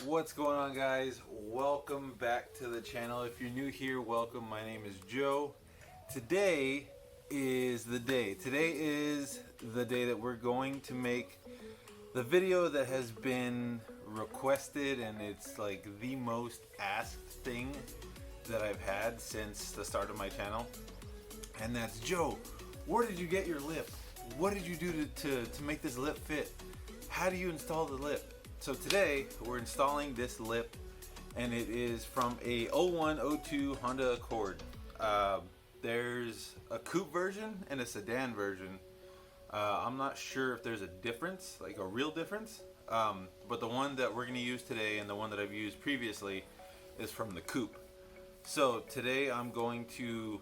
What's going on, guys? Welcome back to the channel. If you're new here, welcome. My name is Joe. Today is the day. Today is the day that we're going to make the video that has been requested, and it's like the most asked thing that I've had since the start of my channel. And that's, Joe, where did you get your lip? What did you do to make this lip fit? How do you install the lip? So today we're installing this lip, and it is from a 01-02 Honda Accord. There's a coupe version and a sedan version. I'm not sure if there's a difference, like a real difference, but the one that we're going to use today and the one that I've used previously is from the coupe. So today I'm going to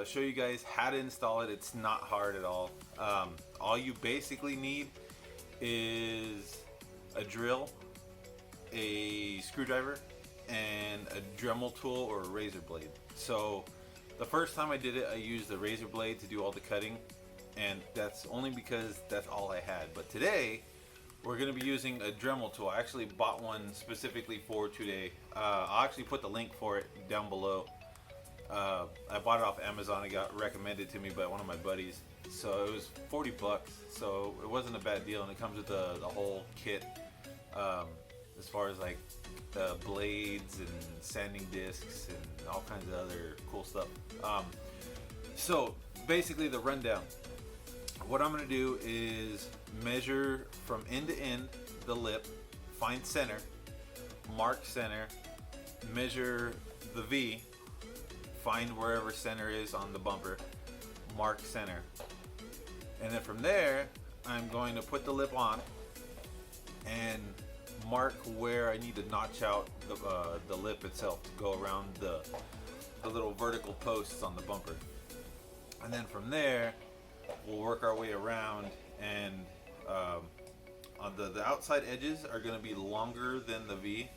show you guys how to install it. It's not hard at all. All you basically need is a drill, a screwdriver, and a Dremel tool or a razor blade. So the first time I did it, I used the razor blade to do all the cutting, and that's only because that's all I had. But today we're going to be using a Dremel tool. I actually bought one specifically for today. I'll actually put the link for it down below. I bought it off Amazon. It got recommended to me by one of my buddies. So it was 40 bucks, so it wasn't a bad deal, and it comes with the whole kit, as far as like the blades and sanding discs and all kinds of other cool stuff. So basically the rundown, what I'm going to do is measure from end to end the lip, find center, mark center, measure the V, find wherever center is on the bumper, mark center. And then from there, I'm going to put the lip on and mark where I need to notch out the lip itself to go around the little vertical posts on the bumper. And then from there, we'll work our way around, and on the outside edges are going to be longer than the V.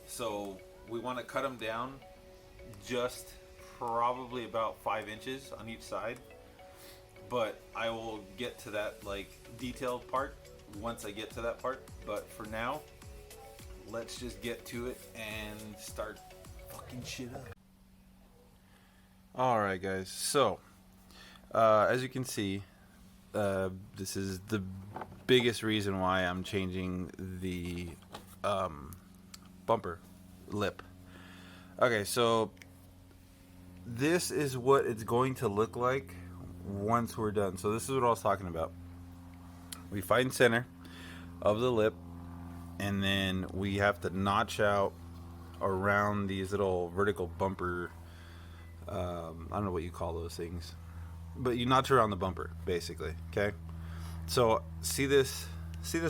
So we want to cut them down just probably about 5 inches on each side. But I will get to that like detailed part once I get to that part. But for now, let's just get to it and start fucking shit up. Alright guys, so as you can see, this is the biggest reason why I'm changing the bumper lip. Okay, so this is what it's going to look like once we're done. So this is what I was talking about. We find center of the lip, and then we have to notch out around these little vertical bumper, I don't know what you call those things, but you notch around the bumper basically. Okay, so see this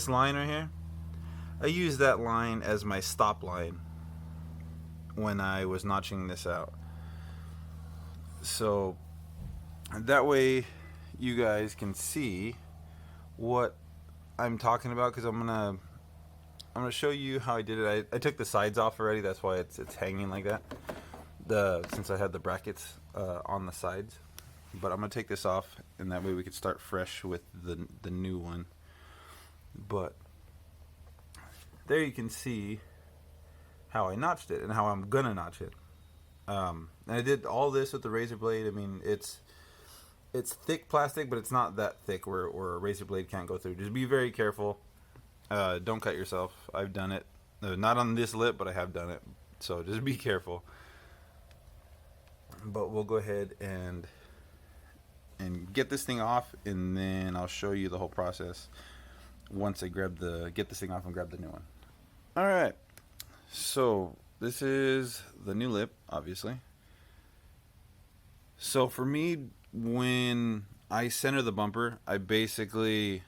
line right here? I use that line as my stop line when I was notching this out, so that way you guys can see what I'm talking about, because I'm gonna show you how I did it. I took the sides off already, that's why it's hanging like that, since I had the brackets on the sides. But I'm gonna take this off, and that way we could start fresh with the new one. But there you can see how I notched it and how I'm gonna notch it. And I did all this with the razor blade. I mean, it's thick plastic, but it's not that thick where a razor blade can't go through. Just be very careful. Don't cut yourself. I've done it. Not on this lip, but I have done it. So just be careful. But we'll go ahead and get this thing off, and then I'll show you the whole process once I get this thing off and grab the new one. Alright. So this is the new lip, obviously. So for me, when I center the bumper, I basically,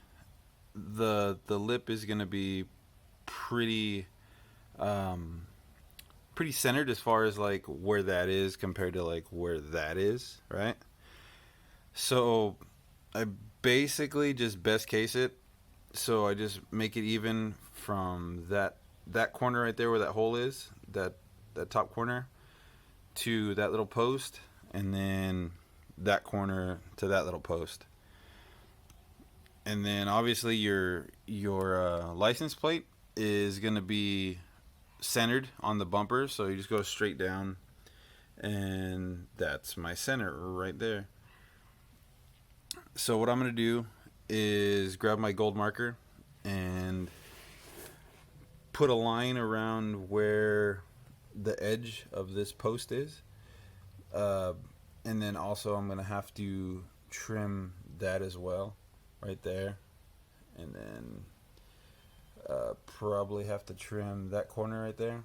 the lip is going to be pretty centered as far as like where that is compared to like where that is, right? So I basically just best case it, so I just make it even from that corner right there where that hole is, that top corner, to that little post, and then that corner to that little post. And then obviously your license plate is going to be centered on the bumper, so you just go straight down, and that's my center right there. So what I'm going to do is grab my gold marker and put a line around where the edge of this post is, and then also I'm going to have to trim that as well right there, and then probably have to trim that corner right there,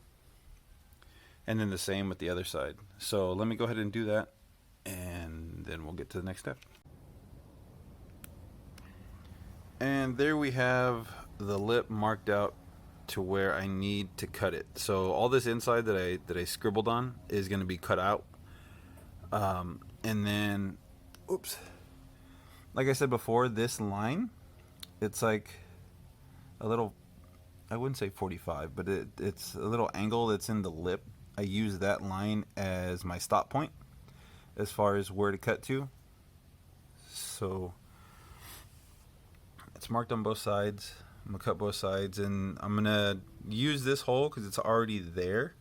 and then the same with the other side. So let me go ahead and do that, and then we'll get to the next step. And there we have the lip marked out to where I need to cut it. So all this inside that I scribbled on is going to be cut out, and then oops, like I said before, this line, it's like a little, I wouldn't say 45, but it's a little angle that's in the lip. I use that line as my stop point as far as where to cut to. So it's marked on both sides. I'm gonna cut both sides, and I'm gonna use this hole because it's already there,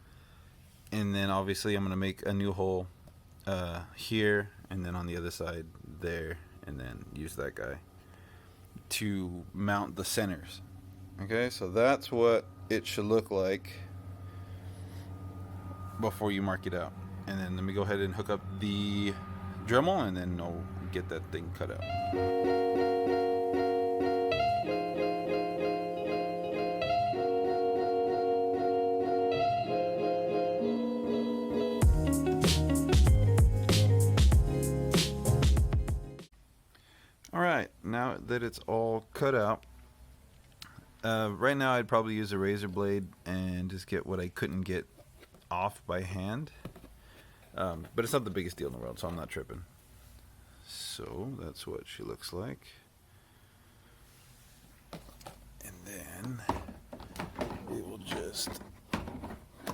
and then obviously I'm gonna make a new hole here, and then on the other side there, and then use that guy to mount the centers. Okay, so that's what it should look like before you mark it out. And then let me go ahead and hook up the Dremel, and then I'll get that thing cut out. Alright, now that it's all cut out, right now I'd probably use a razor blade and just get what I couldn't get off by hand. But it's not the biggest deal in the world, so I'm not tripping. So that's what she looks like. And then we will just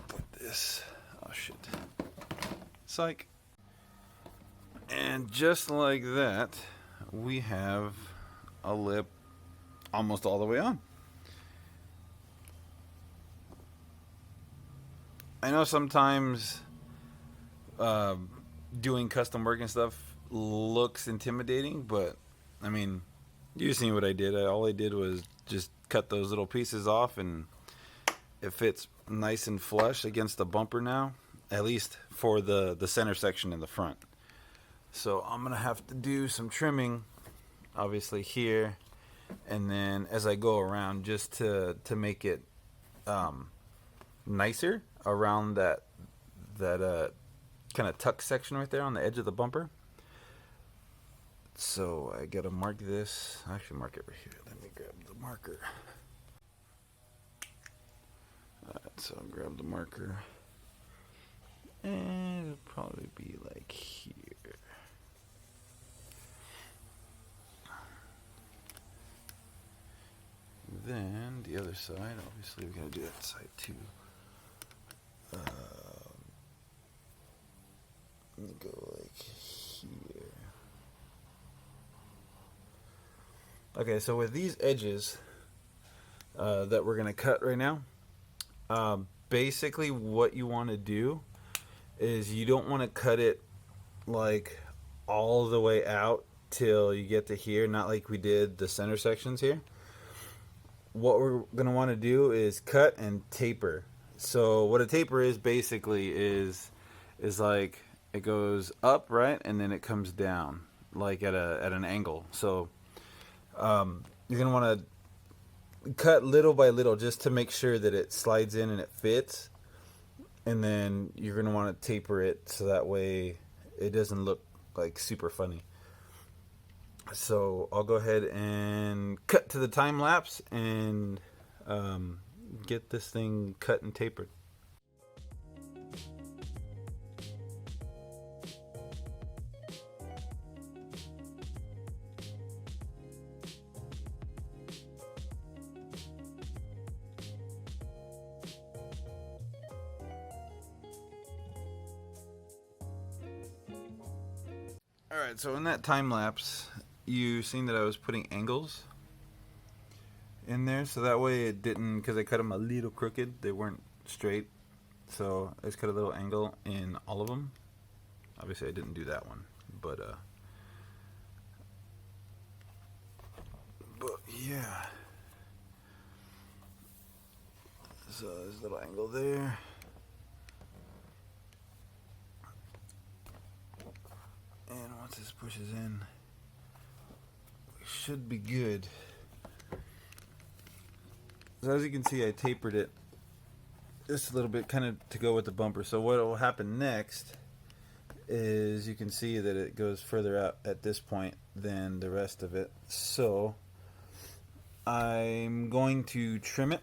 put this, oh shit, psych. And just like that, we have a lip almost all the way on. I know sometimes doing custom work and stuff looks intimidating, but I mean, you've seen what I did. All I did was just cut those little pieces off, and it fits nice and flush against the bumper now, at least for the center section in the front. So I'm gonna have to do some trimming, obviously here, and then as I go around, just to make it nicer around that kind of tuck section right there on the edge of the bumper. So I gotta mark this. Actually, mark it right here. Let me grab the marker. Alright, so I'll grab the marker, and it'll probably be like here. Then the other side, obviously we gotta do that side too. Go like here. Okay, so with these edges that we're gonna cut right now, basically what you want to do is you don't want to cut it like all the way out till you get to here, not like we did the center sections here. What we're gonna want to do is cut and taper. So what a taper is basically is like it goes up, right, and then it comes down like at an angle. So you're gonna want to cut little by little just to make sure that it slides in and it fits, and then you're gonna want to taper it so that way it doesn't look like super funny. So I'll go ahead and cut to the time lapse and get this thing cut and tapered. Alright, so in that time lapse, you've seen that I was putting angles in there, so that way it didn't, because I cut them a little crooked, they weren't straight. So I just cut a little angle in all of them. Obviously I didn't do that one, but yeah. So there's a little angle there. And once this pushes in, we should be good. So as you can see, I tapered it just a little bit, kind of to go with the bumper. So what will happen next is you can see that it goes further out at this point than the rest of it. So I'm going to trim it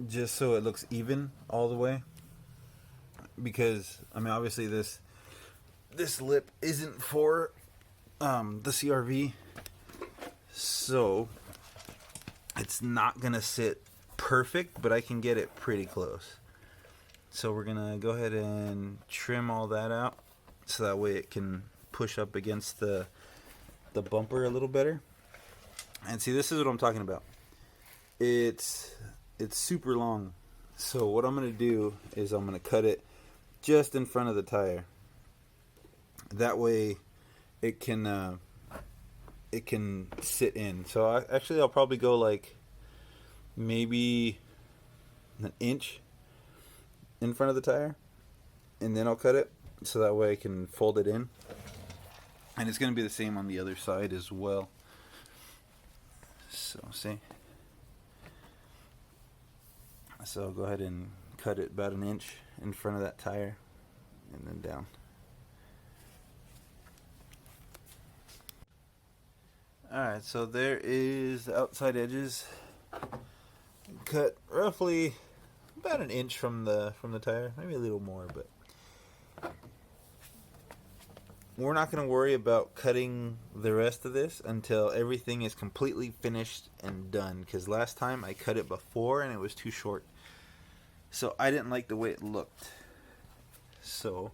just so it looks even all the way, because I mean obviously this lip isn't for the CRV, so it's not gonna sit perfect, but I can get it pretty close. So we're gonna go ahead and trim all that out so that way it can push up against the bumper a little better. And see, this is what I'm talking about. It's super long. So what I'm gonna do is I'm gonna cut it just in front of the tire. That way it can sit in. So I'll probably go like maybe an inch in front of the tire, and then I'll cut it so that way I can fold it in. And it's going to be the same on the other side as well. So see, so I'll go ahead and cut it about an inch in front of that tire and then down. Alright, so there is the outside edges cut roughly about an inch from the tire, maybe a little more, but we're not going to worry about cutting the rest of this until everything is completely finished and done, because last time I cut it before and it was too short, so I didn't like the way it looked. So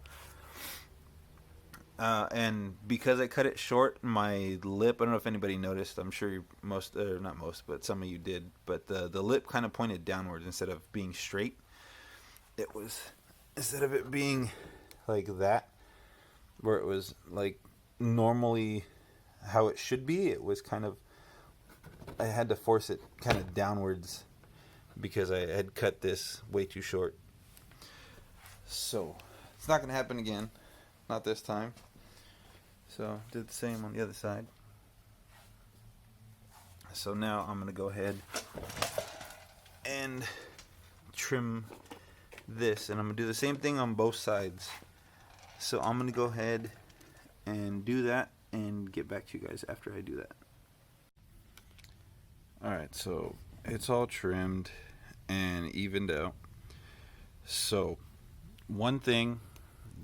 and because I cut it short, my lip, I don't know if anybody noticed, I'm sure not most, but some of you did, but the lip kind of pointed downwards instead of being straight. It was, instead of it being like that, where it was like normally how it should be, it was kind of, I had to force it kind of downwards because I had cut this way too short. So it's not going to happen again, not this time. So did the same on the other side. So now I'm going to go ahead and trim this, and I'm going to do the same thing on both sides. So I'm going to go ahead and do that and get back to you guys after I do that. Alright, so it's all trimmed and evened out. So one thing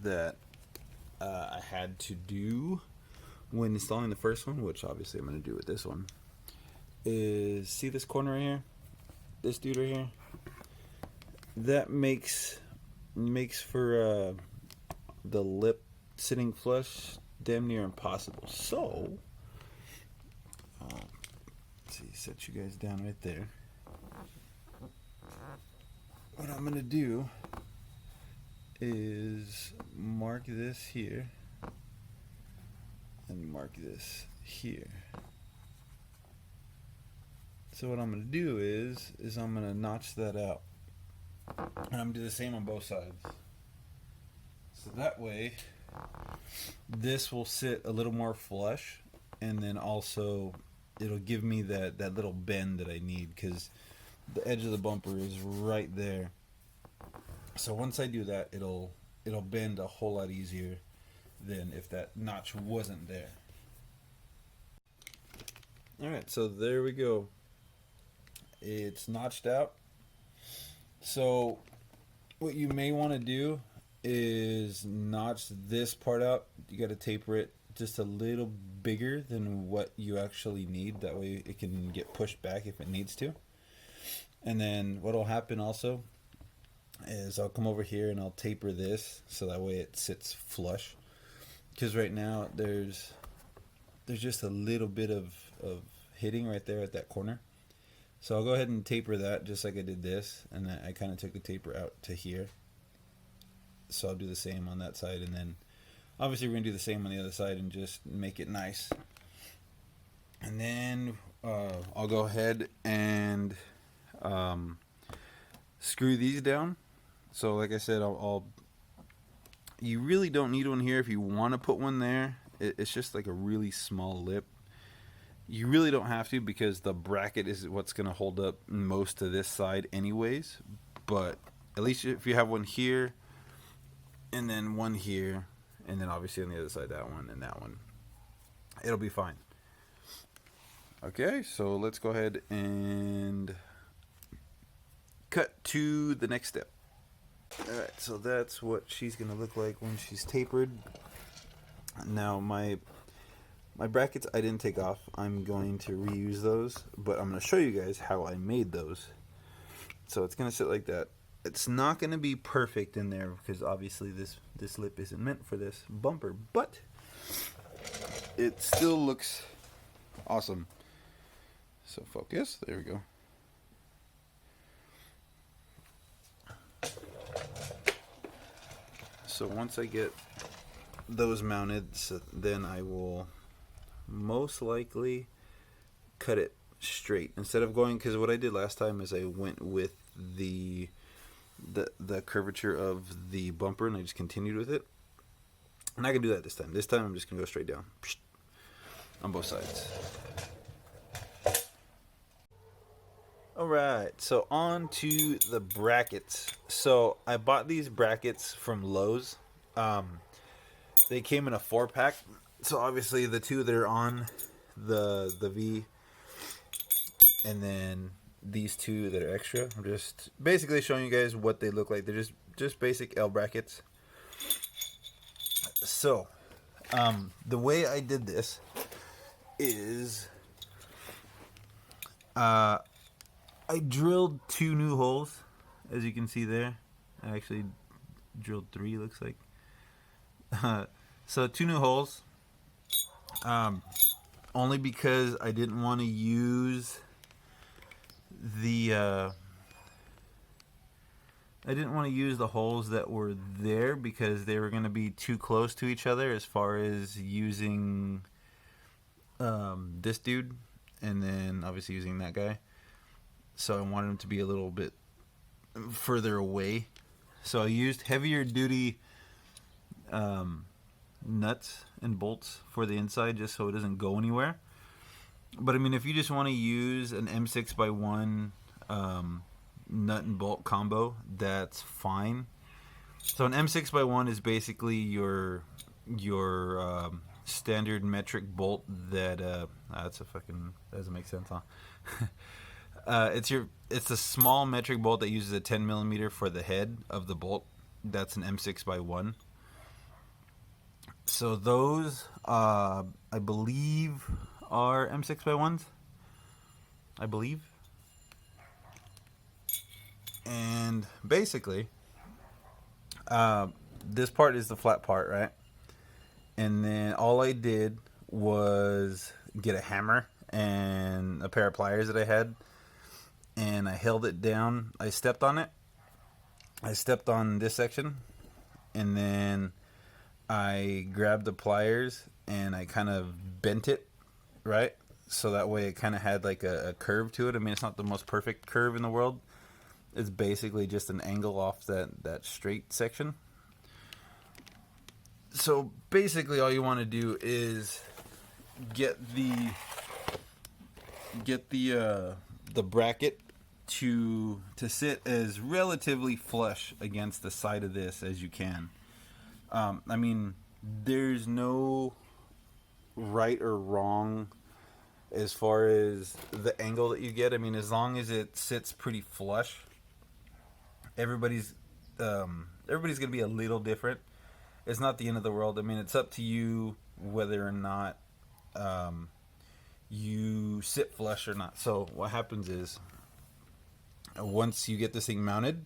that I had to do when installing the first one, which obviously I'm going to do with this one, is see this corner right here, this dude right here, that makes for the lip sitting flush damn near impossible. So let's see, set you guys down right there. What I'm going to do is mark this here and mark this here. So what I'm going to do is I'm going to notch that out, and I'm going to do the same on both sides. So that way this will sit a little more flush, and then also it'll give me that little bend that I need, because the edge of the bumper is right there. So once I do that, it'll bend a whole lot easier than if that notch wasn't there. Alright, so there we go. It's notched out. So what you may want to do is notch this part out. You got to taper it just a little bigger than what you actually need. That way it can get pushed back if it needs to. And then what will happen also is I'll come over here and I'll taper this so that way it sits flush, because right now there's just a little bit of hitting right there at that corner. So I'll go ahead and taper that just like I did this, and I kind of took the taper out to here. So I'll do the same on that side, and then obviously we're going to do the same on the other side and just make it nice. And then I'll go ahead and screw these down. So like I said, you really don't need one here. If you want to put one there, it's just like a really small lip. You really don't have to, because the bracket is what's going to hold up most of this side anyways. But at least if you have one here, and then one here, and then obviously on the other side that one and that one, it'll be fine. Okay, so let's go ahead and cut to the next step. Alright, so that's what she's going to look like when she's tapered. Now my brackets I didn't take off. I'm going to reuse those, but I'm going to show you guys how I made those. So it's going to sit like that. It's not going to be perfect in there, because obviously this lip isn't meant for this bumper, but it still looks awesome. So focus, there we go. So once I get those mounted, then I will most likely cut it straight instead of going, because what I did last time is I went with the curvature of the bumper and I just continued with it, and I can do that this time. This time I'm just gonna go straight down on both sides. Alright, so on to the brackets. So I bought these brackets from Lowe's. They came in a 4-pack. So obviously the two that are on the V, and then these two that are extra. I'm just basically showing you guys what they look like. They're just basic L brackets. So the way I did this is I drilled 2 new holes, as you can see there. I actually drilled 3, looks like. So 2 new holes. Only because I didn't want to use the holes that were there, because they were going to be too close to each other as far as using this dude and then obviously using that guy. So I wanted them to be a little bit further away. So I used heavier duty nuts and bolts for the inside, just so it doesn't go anywhere. But I mean, if you just want to use an M6x1 nut and bolt combo, that's fine. So an M6x1 is basically your standard metric bolt that that's a fucking, that doesn't make sense, huh? It's a small metric bolt that uses a 10mm for the head of the bolt. That's an M6x1. So those I believe are M6x1s. I believe. And basically this part is the flat part, right? And then all I did was get a hammer and a pair of pliers that I had, and I held it down. I stepped on it. I stepped on this section, and then I grabbed the pliers and I kind of bent it, right? So that way it kind of had like a curve to it. I mean, it's not the most perfect curve in the world. It's basically just an angle off that straight section. So basically all you want to do is get the bracket to sit as relatively flush against the side of this as you can. I mean, there's no right or wrong as far as the angle that you get. I mean, as long as it sits pretty flush, everybody's gonna be a little different. It's not the end of the world. I mean, it's up to you whether or not you sit flush or not. So what happens is, once you get this thing mounted,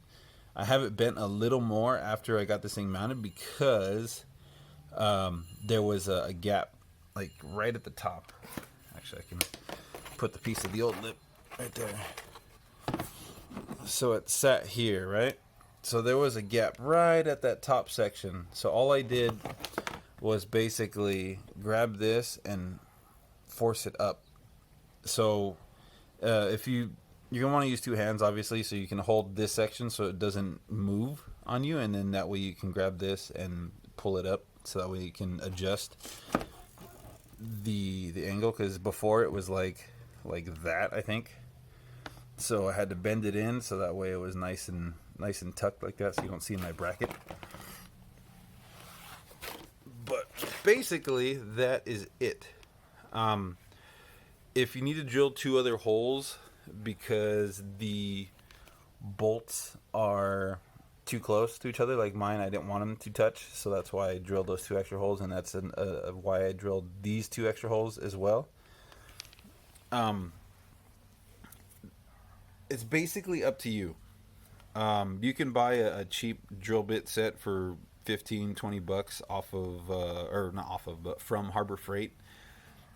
I have it bent a little more after I got this thing mounted, because there was a gap like right at the top. Actually, I can put the piece of the old lip right there. So it sat here, right? So there was a gap right at that top section. So all I did was basically grab this and force it up. So if you're gonna want to use two hands, obviously, so you can hold this section so it doesn't move on you, and then that way you can grab this and pull it up, so that way you can adjust the angle. Because before it was like that, I think. So I had to bend it in so that way it was nice and tucked like that, so you don't see my bracket. But basically, that is it. If you need to drill two other holes because the bolts are too close to each other, like mine, I didn't want them to touch, so that's why I drilled those two extra holes, and that's why I drilled these two extra holes as well. It's basically up to you. You can buy a cheap drill bit set for 15-20 bucks off of or not off of, but from Harbor Freight,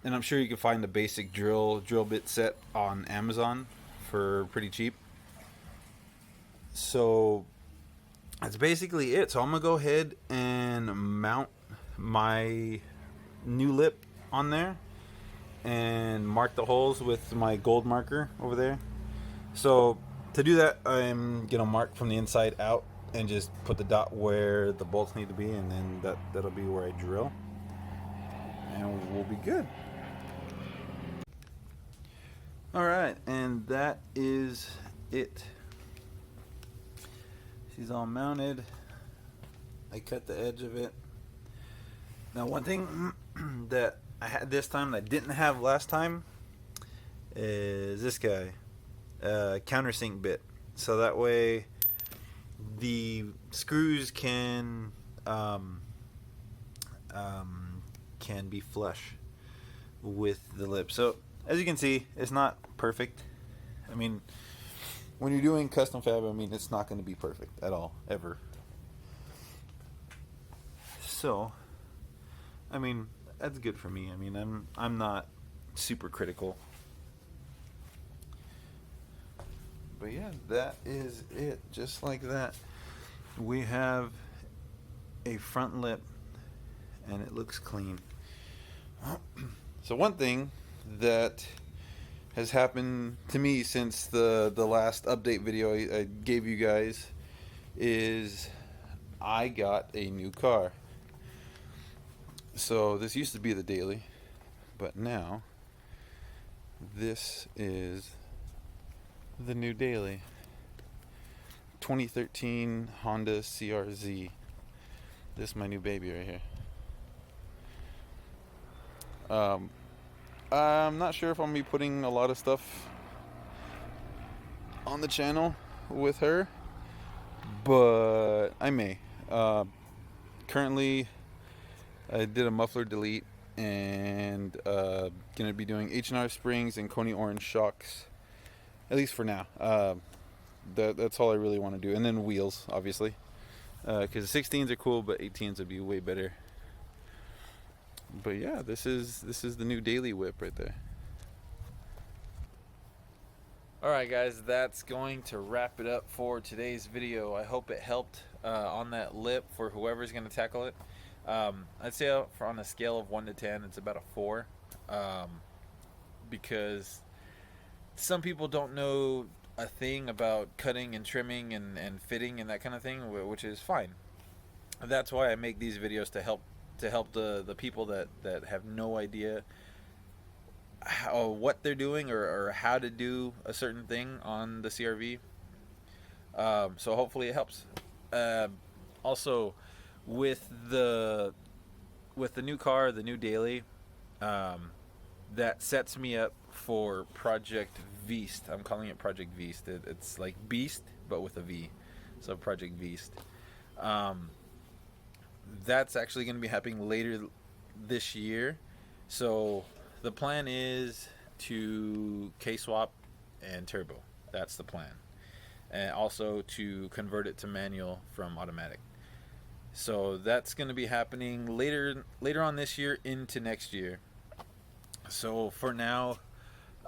and I'm sure you can find a basic drill bit set on Amazon for pretty cheap. So that's basically it. So I'm gonna go ahead and mount my new lip on there and mark the holes with my gold marker over there. So to do that, I'm gonna mark from the inside out and just put the dot where the bolts need to be, and then that'll be where I drill, and we'll be good. All right, and that is it. She's all mounted. I cut the edge of it. Now, one thing that I had this time that I didn't have last time is this guy, countersink bit. So that way the screws can be flush with the lip. So as you can see, it's not perfect. I mean, when you're doing custom fab, I mean, it's not going to be perfect at all, ever. So, I mean, that's good for me. I mean, I'm not super critical. But yeah, that is it. Just like that, we have a front lip, and it looks clean. So one thing that has happened to me since the last update video I gave you guys is I got a new car. So this used to be the daily, but now this is the new daily. 2013 Honda CRV. This is my new baby right here. I'm not sure if I'm going to be putting a lot of stuff on the channel with her, but I may. Currently, I did a muffler delete, and going to be doing H&R springs and Coney orange shocks, at least for now. That's all I really want to do, and then wheels, obviously, because 16s are cool, but 18s would be way better. But yeah, this is the new daily whip right there. Alright guys, that's going to wrap it up for today's video. I hope it helped on that lip for whoever's going to tackle it. I'd say on a scale of 1 to 10, it's about a 4. Because some people don't know a thing about cutting and trimming and fitting and that kind of thing, which is fine. That's why I make these videos, to help the people that have no idea what they're doing or how to do a certain thing on the CRV. So hopefully it helps. Also, with the new car, the new daily, that sets me up for Project Beast. I'm calling it Project Beast. It's like Beast but with a V, so Project Beast. That's actually going to be happening later this year. So the plan is to K-swap and turbo. That's the plan. And also to convert it to manual from automatic. So that's going to be happening later on this year into next year. So for now,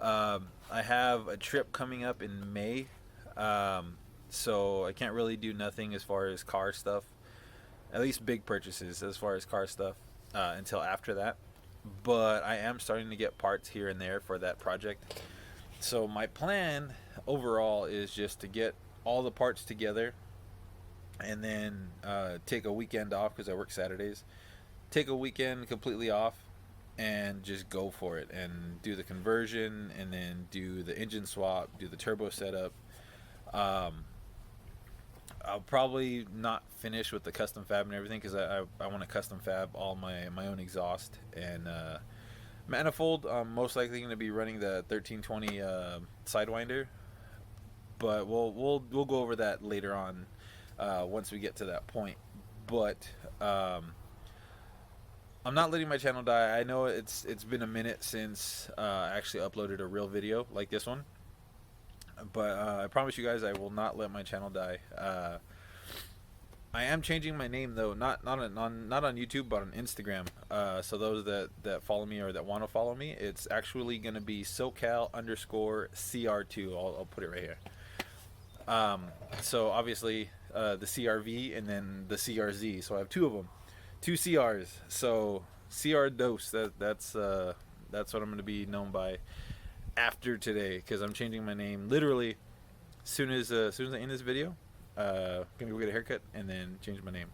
I have a trip coming up in May. So I can't really do nothing as far as car stuff, at least big purchases as far as car stuff, until after that. But I am starting to get parts here and there for that project. So my plan overall is just to get all the parts together and then take a weekend off, because I work Saturdays. Take a weekend completely off and just go for it and do the conversion, and then do the engine swap, do the turbo setup. I'll probably not finish with the custom fab and everything, because I want to custom fab all my own exhaust and manifold. I'm most likely going to be running the 1320 Sidewinder, but we'll go over that later on once we get to that point. But I'm not letting my channel die. I know it's been a minute since I actually uploaded a real video like this one, but I promise you guys I will not let my channel die. I am changing my name though, not on YouTube, but on Instagram. So those that follow me or that want to follow me, it's actually going to be SoCal_CR2. I'll put it right here. So obviously the CRV and then the CRZ. So I have two of them, two CRs. So CR Dose. That's what I'm going to be known by after today, because I'm changing my name literally as soon as I end this video. Gonna go get a haircut and then change my name.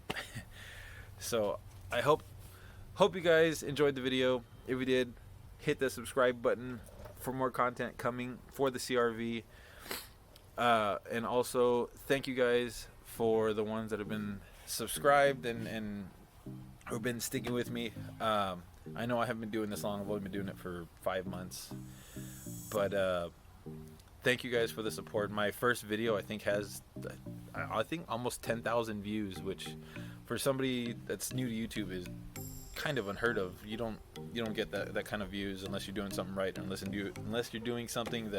So I hope you guys enjoyed the video. If you did, hit the subscribe button for more content coming for the CRV. And also thank you guys for the ones that have been subscribed and who've been sticking with me. I know I haven't been doing this long. I've only been doing it for 5 months, but thank you guys for the support. My first video I think has almost 10,000 views, which for somebody that's new to YouTube is kind of unheard of. You don't get that kind of views unless you're doing something right, unless you're doing something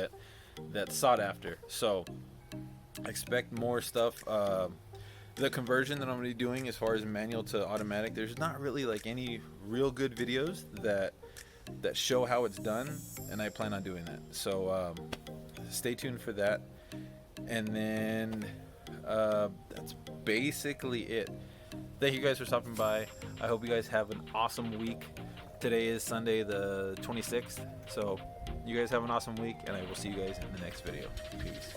that's sought after. So expect more stuff. The conversion that I'm going to be doing as far as manual to automatic, there's not really like any real good videos that show how it's done, and I plan on doing that. So stay tuned for that. And then that's basically it. Thank you guys for stopping by. I hope you guys have an awesome week. Today is Sunday the 26th, so you guys have an awesome week, and I will see you guys in the next video. Peace.